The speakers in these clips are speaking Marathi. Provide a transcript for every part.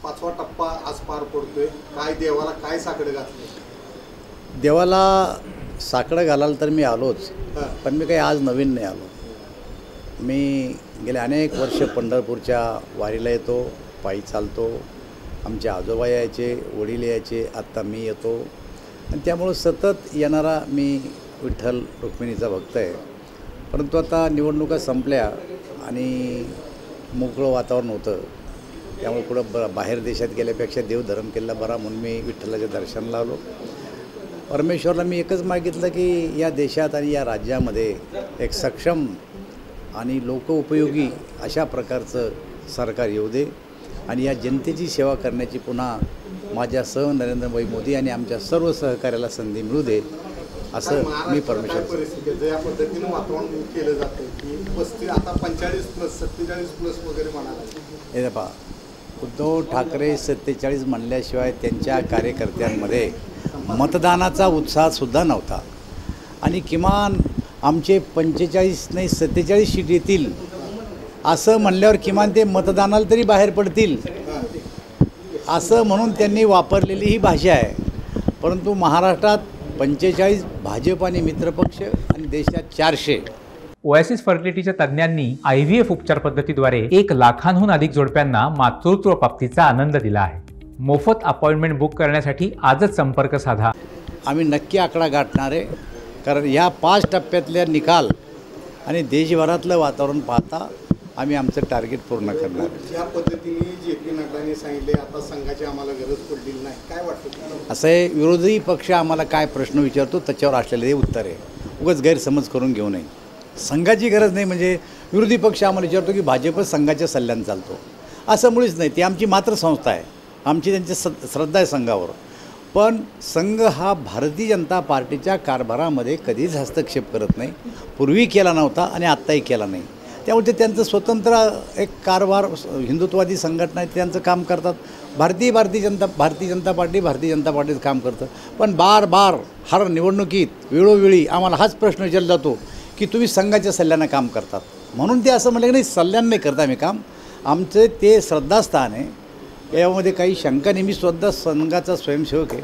5वा टप्पा आज पार पडतोय, काय देवाला काय साकडं घातलं? देवाला साकडं घालायला तर मी आलोच, पण मी काही आज नवीन नाही आलो. मी गेले अनेक वर्ष पंढरपूरच्या वारीला येतो, पायी चालतो. आमचे आजोबा यायचे, वडील यायचे, आत्ता मी येतो आणि त्यामुळं सतत येणारा मी विठ्ठल रुक्मिणीचा भक्त आहे. परंतु आता निवडणुका संपल्या आणि मोकळं वातावरण होतं, त्यामुळे कुठं बाहेर देशात गेल्यापेक्षा देवधर्म केला बरा म्हणून मी विठ्ठलाच्या दर्शनाला आलो. परमेश्वरला मी एकच मागितलं की या देशात आणि या राज्यामध्ये एक सक्षम आणि लोकोपयोगी अशा प्रकारचं सरकार येऊ दे आणि या जनतेची सेवा करण्याची पुन्हा माझ्यासह नरेंद्र भाई मोदी आणि आमच्या सर्व सहकार्याला संधी मिळू दे असं मी परमेश्वर. ज्या पद्धतीनं वातावरण केलं जातं की 35 आता 45+ 47+ वगैरे म्हणाला. हे पहा, उद्धव ठाकरे 47 म्हणल्याशिवाय त्यांच्या कार्यकर्त्यांमध्ये मतदानाचा उत्साहसुद्धा नव्हता आणि किमान आमचे 45 नाही 47 सीट येतील असं म्हणल्यावर किमान ते मतदानाला तरी बाहेर पडतील असं म्हणून त्यांनी वापरलेली ही भाषा आहे. परंतु महाराष्ट्रात 45 भाजप आणि मित्रपक्ष आणि देशात 400. ओएसिस फर्टिलिटीच्या तज्ज्ञांनी IVF उपचार पद्धतीद्वारे 1 लाखांहून अधिक जोडप्यांना मातृत्व प्राप्तीचा आनंद दिला आहे. मोफत अपॉइंटमेंट बुक करण्यासाठी आजच संपर्क साधा. आम्ही नक्की आकडा गाठणार आहे, कारण या 5 टप्प्यातल्या निकाल आणि देशभरातलं वातावरण पाहता आम्ही आमचं टार्गेट पूर्ण करणार. ज्या पद्धतीने JP नड्डांनी सांगितले आता संघाची आम्हाला गरज पडलेली नाही, काय वाटतं? असं आहे, विरोधी पक्ष आम्हाला काय प्रश्न विचारतो त्याच्यावर असलेलं हे उत्तर आहे. उगाच गैरसमज करून घेऊ नये. संघाची गरज नाही म्हणजे विरोधी पक्ष आम्हाला विचारतो की भाजपच संघाच्या सल्ल्याने चालतो, असं मुळीच नाही. ती आमची मात्र संस्था आहे, आमची त्यांची श्रद्धा आहे संघावर. पण संघ हा भारतीय जनता पार्टीच्या कारभारामध्ये कधीच हस्तक्षेप करत नाही, पूर्वी केला नव्हता आणि आत्ताही केला नाही. त्यामुळे ते त्यांचं स्वतंत्र एक कारभार, हिंदुत्ववादी संघटना आहे, त्यांचं काम करतात. भारतीय जनता पार्टीचं काम करतं. पण बार हर निवडणुकीत वेळोवेळी आम्हाला हाच प्रश्न विचारला जातो की तुम्ही संघाच्या सल्ल्यानं काम करतात, म्हणून ते असं म्हटलं की नाही, सल्ल्यानं नाही करता आम्ही काम, आमचं ते श्रद्धास्थान आहे. यामध्ये काही शंका नाही. मी स्वतः संघाचा स्वयंसेवक आहे,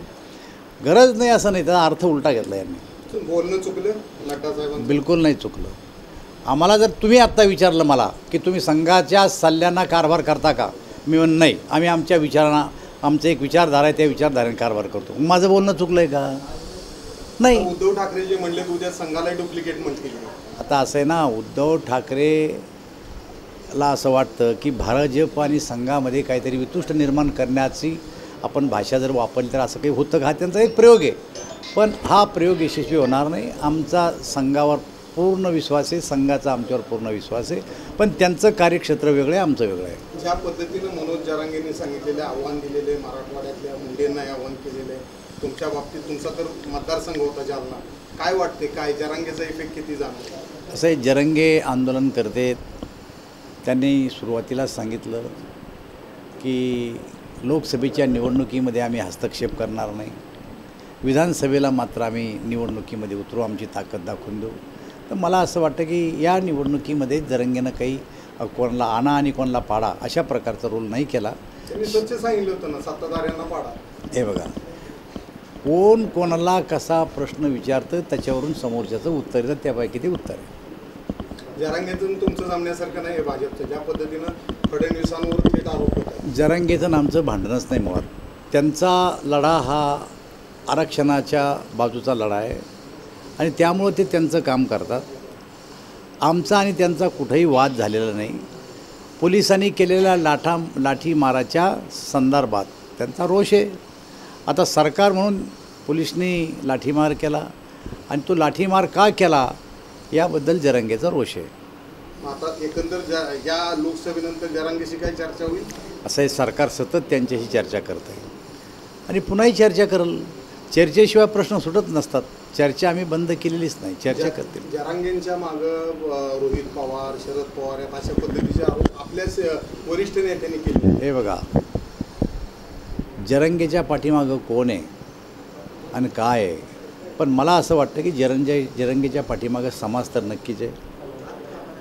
गरज नाही असं नाही, त्याचा अर्थ उलटा घेतला यांनी. बोलणं चुकलं नड्डा साहेबांचं? बिलकुल नाही चुकलं. आम्हाला जर तुम्ही आत्ता विचारलं मला की तुम्ही संघाच्या सल्ल्यांना कारभार करता का, मी म्हणून नाही, आम्ही आमच्या विचारांना, आमचं एक विचारधारा आहे त्या विचारधारेने कारभार करतो. माझं बोलणं चुकलं आहे का? नाही. उद्धव ठाकरे जे म्हणले उद्या संघाला डुप्लिकेट म्हणतील. आता असं आहे ना, उद्धव ठाकरेला असं वाटतं की भाजप आणि संघामध्ये काहीतरी वितुष्ट निर्माण करण्याची आपण भाषा जर वापरली तर असं काही होतं का, हा त्यांचा एक प्रयोग आहे. पण हा प्रयोग यशस्वी होणार नाही. आमचा संघावर पूर्ण विश्वास आहे, संघाचा आमच्यावर पूर्ण विश्वास आहे, पण त्यांचं कार्यक्षेत्र वेगळं आहे, आमचं वेगळं आहे. ज्या पद्धतीनं मनोज जरांगेंनी सांगितलेलं आव्हान दिलेलं आहे, मराठवाड्यातल्या मुंडेंना आव्हान केलेलं आहे, तुमच्या बाबतीत तुमचा तर मतदारसंघ होता जालना, काय वाटते, काय जरांगेचा इफेक्ट किती जाणार? असं आहे, जरांगे आंदोलन करते. त्यांनी सुरुवातीला सांगितलं की लोकसभेच्या निवडणुकीमध्ये आम्ही हस्तक्षेप करणार नाही, विधानसभेला मात्र आम्ही निवडणुकीमध्ये उतरू, आमची ताकद दाखवून देऊ. तर मला असं वाटतं की या निवडणुकीमध्ये जरांगेनं काही कोणाला आणा आणि कोणाला पाडा अशा प्रकारचा रोल नाही केला. त्यांनी स्वच्छ सांगितलं होतं ना, सत्ताधाऱ्यांना पाडा. हे बघा, कोण कोणाला कसा प्रश्न विचारतं त्याच्यावरून समोरच्याचं उत्तर येतं, त्यापैकी ते उत्तर आहे. जरांगेतून तुमचं जमण्यासारखं नाही आहे भाजपचं, ज्या पद्धतीनं फडणवीसांवर थेट आरोप होता. जरांगेचं आमचं भांडणच नाही मुळात. त्यांचा लढा हा आरक्षणाच्या बाजूचा लढा आहे आणि त्यामुळं ते त्यांचं काम करतात. आमचा आणि त्यांचा कुठेही वाद झालेला नाही. पोलिसांनी केलेल्या लाठीमाराच्या संदर्भात त्यांचा रोष आहे. आता सरकार म्हणून पोलिसांनी लाठीमार केला आणि तो लाठीमार का केला याबद्दल जरांगेचा रोष आहे. आता एकंदर या लोकसभेनंतर जरांगेशी काय चर्चा होईल? असं आहे, सरकार सतत त्यांच्याशी चर्चा करत आहे आणि पुन्हाही चर्चा करेल. चर्चेशिवाय प्रश्न सुटत नसतात. चर्चा आम्ही बंद केलेलीच नाही, चर्चा करतील. जरांगेंच्या मागं रोहित पवार, शरद पवार या अशा पद्धतीचे आरोप आपल्याच वरिष्ठ नेत्यांनी केले. हे बघा, जरांगेच्या पाठीमागं कोण आहे आणि काय आहे, पण मला असं वाटतं की जरांगेच्या पाठीमागं समाज तर नक्कीच आहे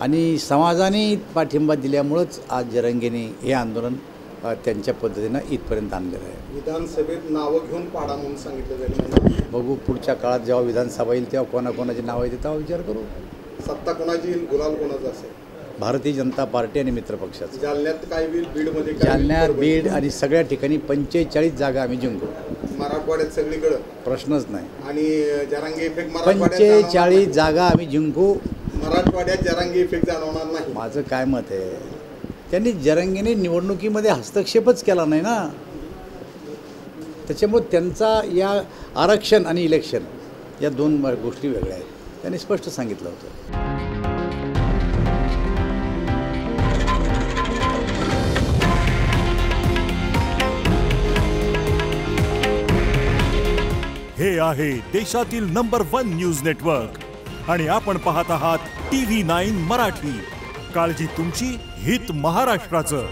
आणि समाजाने पाठिंबा दिल्यामुळंच आज जरांगेने हे आंदोलन त्यांच्या पद्धतीनं इथपर्यंत आणलेलं आहे. विधानसभेत नावं घेऊन पाडा म्हणून सांगितलं जाईल. बघू पुढच्या काळात जेव्हा विधानसभा येईल तेव्हा कोणाकोणाची नावं येते तेव्हा विचार करू. सत्ता कोणाची येईल, गुलाल कोणाचा असेल? भारतीय जनता पार्टी आणि मित्रपक्षाचं. जालन्यात काय होईल, बीडमध्ये काय होईल? जालन्यात, बीड आणि सगळ्या ठिकाणी 45 जागा आम्ही जिंकू. मराठवाड्यात सगळीकडं प्रश्नच नाही. आणि जरांगे इफेक्ट 45 जागा आम्ही जिंकू. मराठवाड्यात जरांगे इफेक्ट जाणवणार नाही. माझं काय मत आहे, त्यांनी जरांगेने निवडणुकीमध्ये हस्तक्षेपच केला नाही ना. त्याच्यामुळे त्यांचा या आरक्षण आणि इलेक्शन या 2 गोष्टी वेगळ्या आहेत. त्यांनी स्पष्ट सांगितलं होतं. हे आहे देशातील नंबर 1 न्यूज नेटवर्क आणि आपण पाहत आहात TV9 मराठी. काळजी तुमची, हित महाराष्ट्राचं.